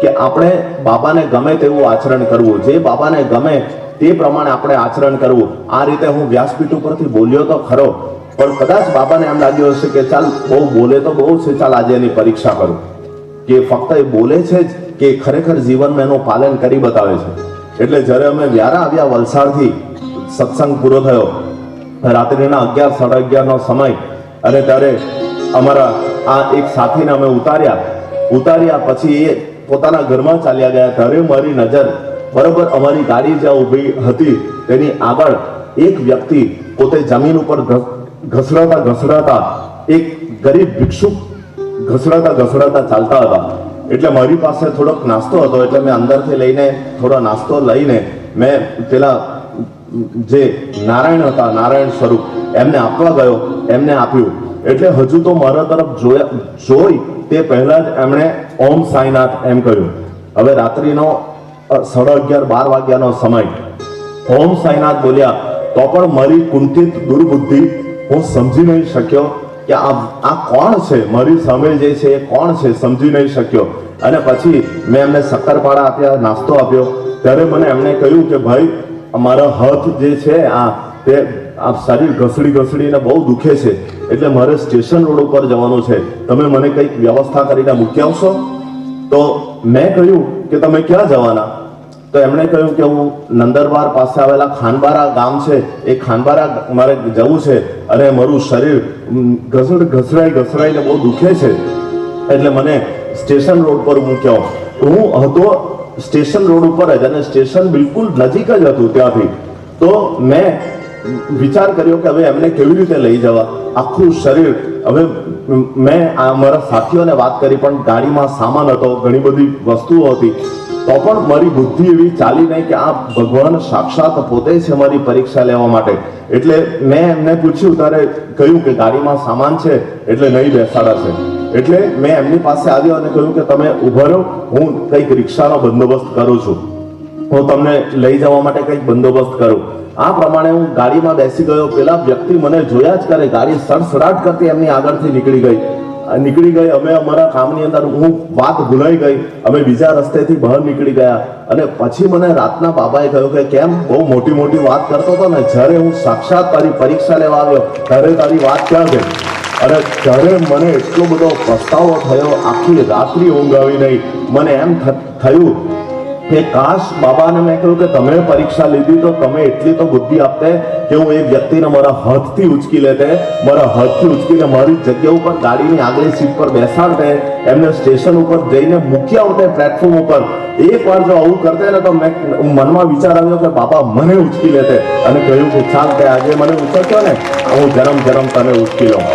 કે આપણે બાબાને ગમે તેવું આચરણ કરવું, જે બાબાને ગમે તે પ્રમાણે આપણે આચરણ કરવું. આ રીતે હું વ્યાસપીઠ ઉપરથી બોલ્યો તો ખરો, પણ કદાચ બાબાને એમ લાગ્યું હશે કે ચાલ બહુ બોલે તો બહુ છે, ચાલ આજે એની પરીક્ષા કરું, કે ફક્ત એ બોલે છે જ કે ખરેખર જીવનમાં એનું પાલન કરી બતાવે છે. એટલે જ્યારે અમે વ્યારા આવ્યા વલસાડથી, સત્સંગ પૂરો થયો રાત્રિના 11-11:30 સમય, અને ત્યારે અમારા આ એક સાથીને અમે ઉતાર્યા પછી એ પોતાના ઘરમાં ચાલ્યા ગયા. ત્યારે મારી નજર બરોબર અમારી ગાડી જ્યાં ઊભી હતી તેની આગળ એક વ્યક્તિ પોતે જમીન ઉપર ઘસડાતા એક ગરીબ ભિક્ષુક ઘસડાતા ચાલતા હતા. એટલે મારી પાસે થોડોક નાસ્તો હતો, એટલે મેં અંદરથી લઈને થોડો નાસ્તો લઈને મેં પેલા જે નારાયણ હતા, નારાયણ સ્વરૂપ, એમને આપવા ગયો, એમને આપ્યું. એટલે હજુ તો મારા તરફ જોઈ તે પહેલા જ એમણે ઓમ સાંઈનાથ એમ કહ્યું. હવે રાત્રિનો 11:30-12 વાગ્યાનો સમય. ઓમ સાઈનાથ બોલ્યા તો પણ મારી કુંઠિત દુર્બુદ્ધિ હું સમજી નહીં શક્યો કે આ કોણ છે, મારી સામે જે છે એ કોણ છે, સમજી નહીં શક્યો. અને પછી મેં એમને શક્કરપારા આપ્યા, નાસ્તો આપ્યો. ત્યારે મને એમણે કહ્યું કે ભાઈ મારા હાથ જે છે તે શરીર ઘસડીને બહુ દુખે છે, એટલે મારે સ્ટેશન રોડ ઉપર જવાનું છે, તમે મને કંઈક વ્યવસ્થા કરીને મૂકી આવશો? તો મેં કહ્યું કે તમે ક્યાં જવાના? તો એમણે કહ્યું કે હું નંદરબાર પાસે આવેલા ખાનબારા ગામ છે, એ ખાનબારા મારે જવું છે અને મારું શરીર ઘસડાઈને બહુ દુખે છે, એટલે મને સ્ટેશન રોડ પર મૂક્યો. હું હતો સ્ટેશન રોડ ઉપર જ, અને સ્ટેશન બિલકુલ નજીક જ હતું ત્યાંથી. તો મેં વિચાર કર્યો કે હવે એમને કેવી રીતે લઈ જવા, આખું શરીર. હવે મેં મારા સાથીઓને વાત કરી, પણ ગાડીમાં સામાન હતો, ઘણી બધી વસ્તુઓ હતી, તો પણ મારી બુદ્ધિ એવી ચાલી નહીં કે આ ભગવાન સાક્ષાત પોતે છે મારી પરીક્ષા લેવા માટે. એટલે મેં એમને પૂછ્યું, ત્યારે કહ્યું કે ગાડીમાં સામાન છે એટલે નહીં બેસાડાશે. એટલે મેં એમની પાસે આવ્યો અને કહ્યું કે તમે ઉભા રહો, હું કંઈક રિક્ષાનો બંદોબસ્ત કરું છું, હું તમને લઈ જવા માટે કંઈક બંદોબસ્ત કરું. આ પ્રમાણે હું ગાડીમાં બેસી ગયો. પેલા વ્યક્તિ મને જોયા જ કરે, ગાડી સડસડાટ કરતી એમની આગળથી નીકળી ગઈ. અમે અમારા કામની અંદર, હું વાત ભૂલાઈ ગઈ, અમે બીજા રસ્તેથી બહાર નીકળી ગયા. અને પછી મને રાતના બાબાએ કહ્યું કે કેમ બહુ મોટી મોટી વાત કરતો હતો ને, જ્યારે હું સાક્ષાત તારી પરીક્ષા લેવા આવ્યો ત્યારે તારી વાત ક્યાં ગઈ? અને ત્યારે મને એટલો બધો પસ્તાવો થયો, આખી રાત્રિ ઊંઘ આવી નહીં. મને એમ થયું કે કાશ બાબાને મેં કહ્યું કે તમે પરીક્ષા લીધી તો તમે એટલી તો બુદ્ધિ આપતે કે હું એ વ્યક્તિને મારા હાથથી ઉચકી લેતે, મારા હાથથી ઉચકીને મારી જગ્યા ઉપર ગાડીની આગલી સીટ પર બેસાડતે, એમને સ્ટેશન ઉપર જઈને મૂકી આવતે પ્લેટફોર્મ ઉપર. એક વાર જો આવું કરતે ને તો મેં મનમાં વિચાર આવ્યો કે બાબા મને ઉચકી લેતે, અને કહ્યું કે ચાલ તે આજે મને ઉચક્યો ને, હું જરમ તને ઉચકી લઉં.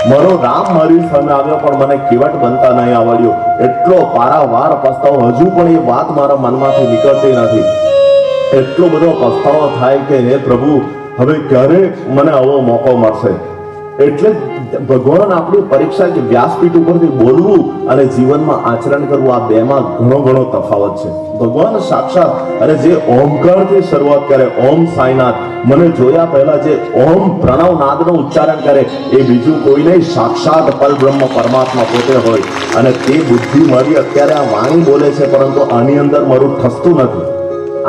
મારો રામ મારી સામે આવ્યો, પણ મને કેવટ બનતા નહીં આવડ્યું. એટલો પારાવાર પસ્તાવો, હજુ પણ એ વાત મારા મનમાંથી નીકળતી નથી. એટલો બધો પસ્તાવો થાય કે હે પ્રભુ, હવે ક્યારે મને આવો મોકો મળશે? એટલે ભગવાન આપણી પરીક્ષા કે વ્યાસપીઠ ઉપરથી બોલવું અને જીવનમાં આચરણ કરવું, આ બેમાં ઘણો તફાવત છે. ભગવાન સાક્ષાત, અને જે ઓમકારથી શરૂઆત કરે, ઓમ સાઈનાથ, મને જોયા પહેલા જે ઓમ પ્રણવ નાદનો ઉચ્ચારણ કરે એ બીજું કોઈ નહીં, સાક્ષાત પરબ્રહ્મ પરમાત્મા પોતે હોય. અને તે બુદ્ધિ મારી અત્યારે આ વાણી બોલે છે, પરંતુ આની અંદર મારું ઠસતું નથી.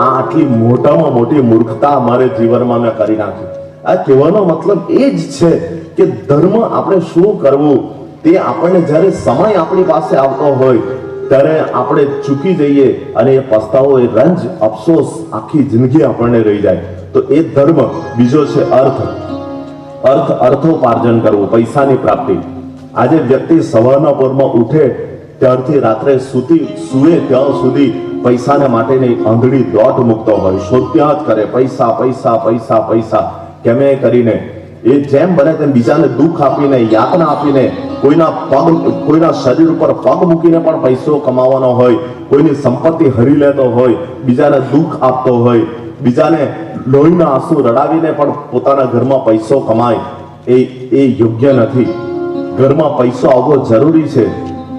આ આટલી મોટામાં મોટી મૂર્ખતા મારે જીવનમાં મેં કરી નાખી. આ કહેવાનો મતલબ એ જ છે કે ધર્મ આપણે શું કરવું તે આપણને જ્યારે સમય આપણી પાસે આવતો હોય ત્યારે આપણે ચૂકી જઈએ, અને એ પસ્તાવો, એ રંજ, અફસોસ આખી જિંદગી આપણને રહી જાય. તો એ ધર્મ. બીજો છે અર્થોપાર્જન કરવું, પૈસાની પ્રાપ્તિ. આજે વ્યક્તિ સવારના પોરમાં ઉઠે ત્યારથી રાત્રે સુવે ત્યાં સુધી પૈસાને માટેની આંધળી દોટ મૂકતો હોય, શોધ્યા જ કરે, પૈસા પૈસા પૈસા પૈસા કેમે કરીને. એ જેમ બને તેમ બીજાને દુઃખ આપીને, યાતના આપીને, કોઈના શરીર ઉપર પગ મૂકીને પણ પૈસો કમાવાનો હોય, કોઈની સંપત્તિ હરી લેતો હોય, બીજાને દુઃખ આપતો હોય, બીજાને લોહીના આંસુ રડાવીને પણ પોતાના ઘરમાં પૈસો કમાય, એ યોગ્ય નથી. ઘરમાં પૈસો આવવો જરૂરી છે,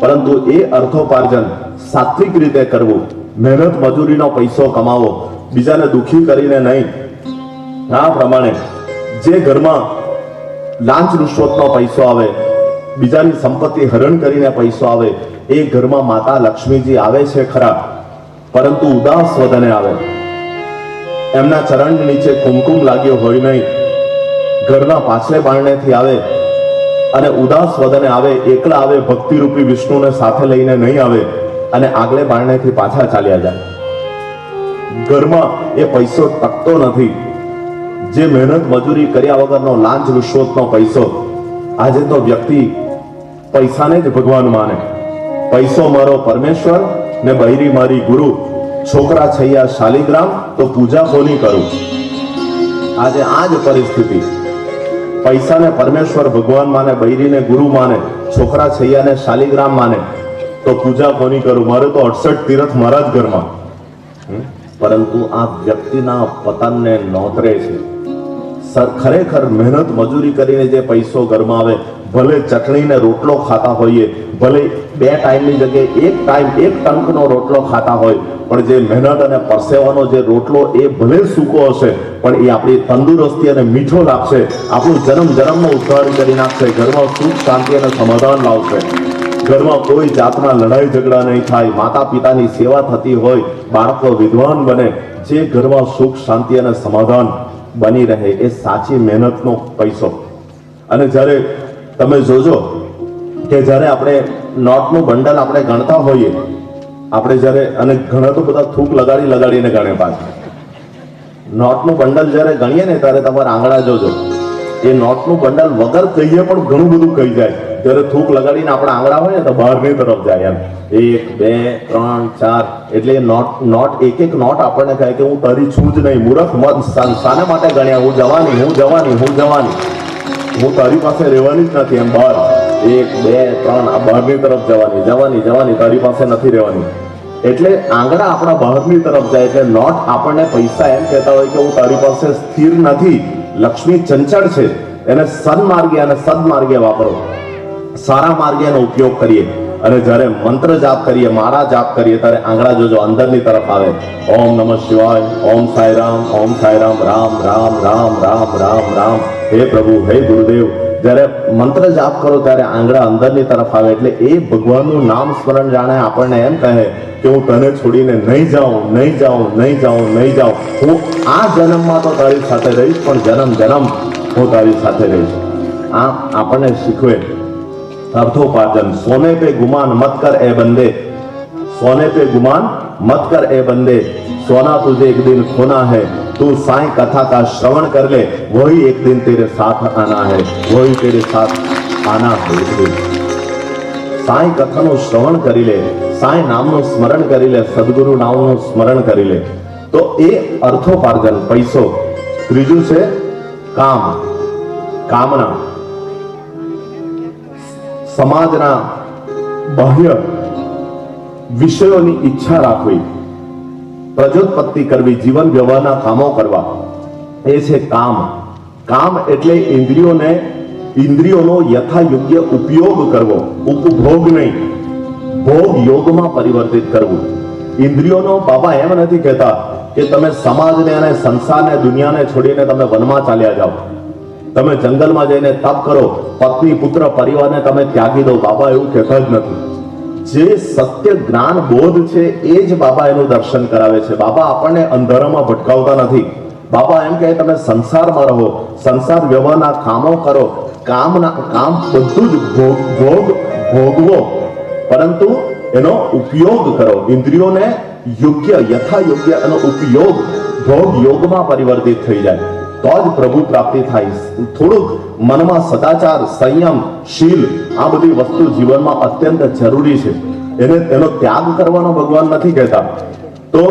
પરંતુ એ અર્થોપાર્જન સાત્વિક રીતે કરવું, મહેનત મજૂરીનો પૈસો કમાવો, બીજાને દુઃખી કરીને નહીં. આ પ્રમાણે જે ઘરમાં લાંચ રૂશ્વતનો પૈસો આવે, બીજાની સંપત્તિ હરણ કરીને પૈસો આવે, એ ઘરમાં માતા લક્ષ્મીજી આવે છે ખરા, પરંતુ ઉદાસ વદને આવે. એમના ચરણ નીચે કુમકુમ લાગ્યો હોય નહીં, ઘરના પાછલે બારણેથી આવે અને ઉદાસ વદને આવે, એકલા આવે, ભક્તિરૂપી વિષ્ણુને સાથે લઈને નહીં આવે અને આગલે બારણેથી પાછા ચાલ્યા જાય. ઘરમાં એ પૈસો ટકતો નથી. જે મહેનત મજૂરી કર્યા વગરનો લાંચ રૂશ્વતનો પૈસો. આજે તો વ્યક્તિ પૈસાને જ ભગવાન માને. પૈસો મારો પરમેશ્વર ને બૈરી મારી ગુરુ, છોકરા છૈયા શાલિગ્રામ તો પૂજા કોની કરું. આજે આ જ પરિસ્થિતિ. પૈસાને પરમેશ્વર ભગવાન માને, બૈરીને ગુરુ માને, છોકરા છૈયાને શાલિગ્રામ માને તો પૂજા કોની કરું. મારે તો 68 તીર્થ મારા જ ઘરમાં. પરંતુ આ વ્યક્તિના પતનને નોતરે છે. ખરેખર મહેનત મજૂરી કરીને જે પૈસો ઘરમાં આવે, ભલે ચટણી ને રોટલો ખાતા હોઈએ, ભલે 2 ટાઈમની જગ્યાએ 1 ટાઈમ 1 ટંકનો રોટલો ખાતા હોય, પણ જે મહેનત અને પરસેવાનો જે રોટલો એ ભલે સૂકો હશે પણ એ આપણી તંદુરસ્તી અને મીઠો લાગશે, આપણું જન્મનો ઉદ્ધાર કરી નાખશે, ઘરમાં સુખ શાંતિ અને સમાધાન લાવશે, ઘરમાં કોઈ જાતના લડાઈ ઝઘડા નહીં થાય, માતા પિતાની સેવા થતી હોય, બાળકો વિદ્વાન બને, જે ઘરમાં સુખ શાંતિ અને સમાધાન બની રહે, એ સાચી મહેનતનો પૈસો. અને જ્યારે તમે જોજો કે જ્યારે આપણે નોટનું બંડલ આપણે ગણતા હોઈએ, આપણે જ્યારે, અને ઘણા તો બધા થૂક લગાડીને ગણે પાછા, નોટનું બંડલ જ્યારે ગણીએ ને ત્યારે તમારા આંગળા જોજો, એ નોટનું બંડલ વગર કહીએ પણ ઘણું બધું કહી જાય. જ્યારે થૂક લગાડીને આપણા આંગળા હોય ને તો બહારની તરફ જાય, એમ 1 2 3 4, એટલે નોટ એક નોટ આપણને કહે કે હું તારી છું જ નહીં, મૂર્ખ મત, શાને માટે ગણ્યા, હું જવાની, હું તારી પાસે રહેવાની જ નથી, એમ બહાર 1 2 3 આ બહારની તરફ જવાની, તારી પાસે નથી રહેવાની. એટલે આંગળા આપણા બહારની તરફ જાય, એટલે નોટ આપણને પૈસા એમ કહેતા હોય કે હું તારી પાસે સ્થિર નથી, લક્ષ્મી ચંચળ છે, એને સન્માર્ગે અને સદમાર્ગે વાપરો, સારા માર્ગે એનો ઉપયોગ કરીએ. અને જ્યારે મંત્ર જાપ કરીએ, મારા જાપ કરીએ, ત્યારે આંગળા જોજો અંદરની તરફ આવે, ઓમ નમઃ શિવાય, ઓમ સાંઈરામ, ઓમ સાંઈરામ, રામ રામ રામ રામ રામ રામ, હે પ્રભુ, હે ગુરુદેવ. જ્યારે મંત્ર જાપ કરો ત્યારે આંગળા અંદરની તરફ આવે, એટલે એ ભગવાનનું નામ સ્મરણ જાણે આપણને એમ કહે કે હું તને છોડીને નહીં જાઉં, હું આ જન્મમાં તો તારી સાથે રહીશ, પણ જન્મ હું તારી સાથે રહીશ. આ આપણને શીખવે अर्थोपार्जन. सोने पे गुमान मत कर ए बंदे, सोने पे गुमान मत कर ए बंदे, सोना तुझे एक दिन खोना है, तू साईं कथा का श्रवण कर ले, वही एक दिन तेरे साथ आना है, वही तेरे साथ आना है एक दिन. साईं कथाનું શ્રવણ કરી લે, સાંઈ નામનું સ્મરણ કરી લે, સદગુરુ નામનું સ્મરણ કરી લે, તો એ અર્થોપાર્જન, પૈસો. ત્રીજું છે કામના. સમાજના બાહ્ય વિષયોની ઈચ્છા રાખવી, પ્રજોત્પત્તિ કરવી, જીવન વ્યવહારના કામો કરવા, એ છે કામ એટલે ઇન્દ્રિયોનો યથાયોગ્ય ઉપયોગ કરવો, ઉપભોગ નહીં, ભોગ યોગમાં પરિવર્તિત કરવું. ઇન્દ્રિયોનો બાબા એમ નથી કહેતા કે તમે સમાજને અને સંસારને દુનિયાને છોડીને તમે વનમાં ચાલ્યા જાઓ, તમે જંગલમાં જઈને તપ કરો, પત્ની પુત્ર પરિવારને તમે ત્યાગી દો. બાબા એવું કહેતા જ નથી. જે સત્ય જ્ઞાન બોધ છે એ જ બાબા એનું દર્શન કરાવે છે. બાબા આપણને અંધારામાં ભટકાવતા નથી. બાબા એમ કહે તમે સંસારમાં રહો, સંસાર વ્યવહારના કામો કરો, કામ બધું જ ભોગવો, પરંતુ એનો ઉપયોગ કરો. ઇન્દ્રિયોને યથાયોગ્ય એનો ઉપયોગ ભોગ યોગમાં પરિવર્તિત થઈ જાય તો જ પ્રભુ પ્રાપ્તિ થાય. થોડુંક મનમાં સદાચાર, સંયમ, શીલ, આ બધી વસ્તુ જીવનમાં અત્યંત જરૂરી છે. એનો ત્યાગ કરવાનો ભગવાન નથી કહેતા. તો